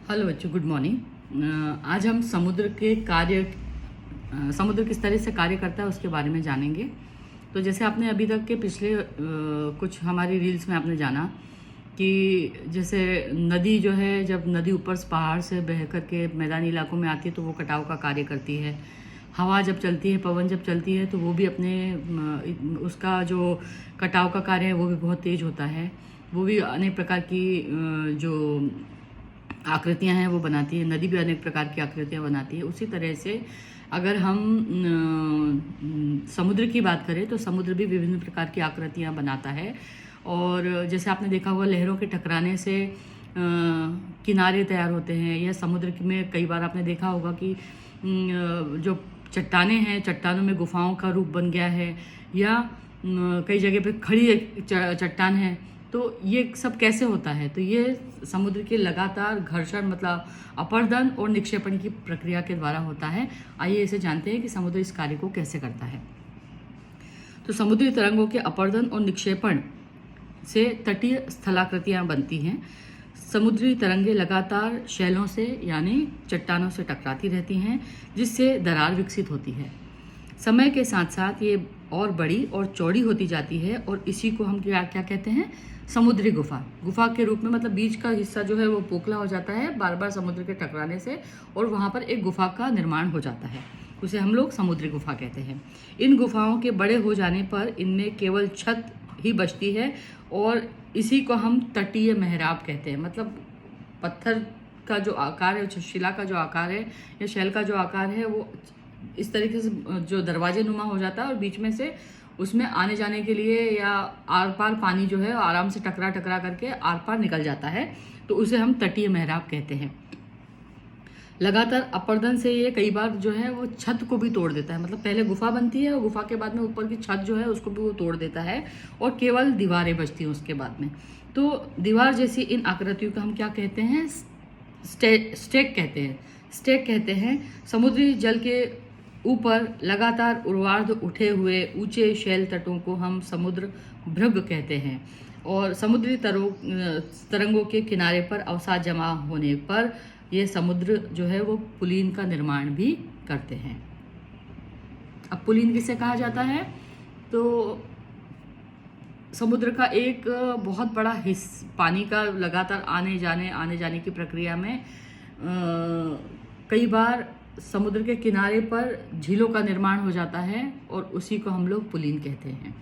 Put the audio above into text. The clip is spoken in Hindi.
हेलो बच्चों, गुड मॉर्निंग। आज हम समुद्र किस तरह से कार्य करता है उसके बारे में जानेंगे। तो जैसे आपने अभी तक के पिछले कुछ हमारी रील्स में आपने जाना कि जैसे नदी जो है, जब नदी ऊपर से पहाड़ से बह कर के मैदानी इलाकों में आती है तो वो कटाव का कार्य करती है। हवा जब चलती है, पवन जब चलती है तो वो भी उसका जो कटाव का कार्य है वो भी बहुत तेज़ होता है। वो भी अनेक प्रकार की जो आकृतियां हैं वो बनाती है। नदी भी अनेक प्रकार की आकृतियां बनाती है। उसी तरह से अगर हम समुद्र की बात करें तो समुद्र भी विभिन्न प्रकार की आकृतियां बनाता है। और जैसे आपने देखा होगा, लहरों के टकराने से किनारे तैयार होते हैं, या समुद्र में कई बार आपने देखा होगा कि जो चट्टानें हैं, चट्टानों में गुफाओं का रूप बन गया है, या कई जगह पे खड़ी एक चट्टान है। तो ये सब कैसे होता है? तो ये समुद्र के लगातार घर्षण, मतलब अपर्दन और निक्षेपण की प्रक्रिया के द्वारा होता है। आइए इसे जानते हैं कि समुद्र इस कार्य को कैसे करता है। तो समुद्री तरंगों के अपर्दन और निक्षेपण से तटीय स्थलाकृतियां बनती हैं। समुद्री तरंगे लगातार शैलों से यानी चट्टानों से टकराती रहती हैं, जिससे दरार विकसित होती है। समय के साथ साथ ये और बड़ी और चौड़ी होती जाती है, और इसी को हम क्या कहते हैं? समुद्री गुफा के रूप में। मतलब बीच का हिस्सा जो है वो पोखला हो जाता है बार बार समुद्र के टकराने से, और वहाँ पर एक गुफा का निर्माण हो जाता है। उसे हम लोग समुद्री गुफा कहते हैं। इन गुफाओं के बड़े हो जाने पर इनमें केवल छत ही बचती है, और इसी को हम तटीय मेहराब कहते हैं। मतलब पत्थर का जो आकार है, शिला का जो आकार है या शैल का जो आकार है, वो इस तरीके से जो दरवाजे नुमा हो जाता है, और बीच में से उसमें आने जाने के लिए या आर पार पानी जो है आराम से टकरा करके आर पार निकल जाता है। तो उसे हम तटीय मेहराब कहते हैं। लगातार अपर्दन से ये कई बार जो है वो छत को भी तोड़ देता है। मतलब पहले गुफा बनती है और गुफा के बाद में ऊपर की छत जो है उसको भी वो तोड़ देता है, और केवल दीवारें बचती हैं उसके बाद में। तो दीवार जैसी इन आकृतियों को हम क्या कहते हैं? स्टेक कहते हैं। समुद्री जल के ऊपर लगातार उर्वार्ध उठे हुए ऊंचे शैल तटों को हम समुद्र भृंग कहते हैं। और समुद्री तरंगों के किनारे पर अवसाद जमा होने पर ये समुद्र जो है वो पुलीन का निर्माण भी करते हैं। अब पुलीन किसे कहा जाता है? तो समुद्र का एक बहुत बड़ा हिस्सा पानी का लगातार आने जाने की प्रक्रिया में कई बार समुद्र के किनारे पर झीलों का निर्माण हो जाता है, और उसी को हम लोग पुलीन कहते हैं।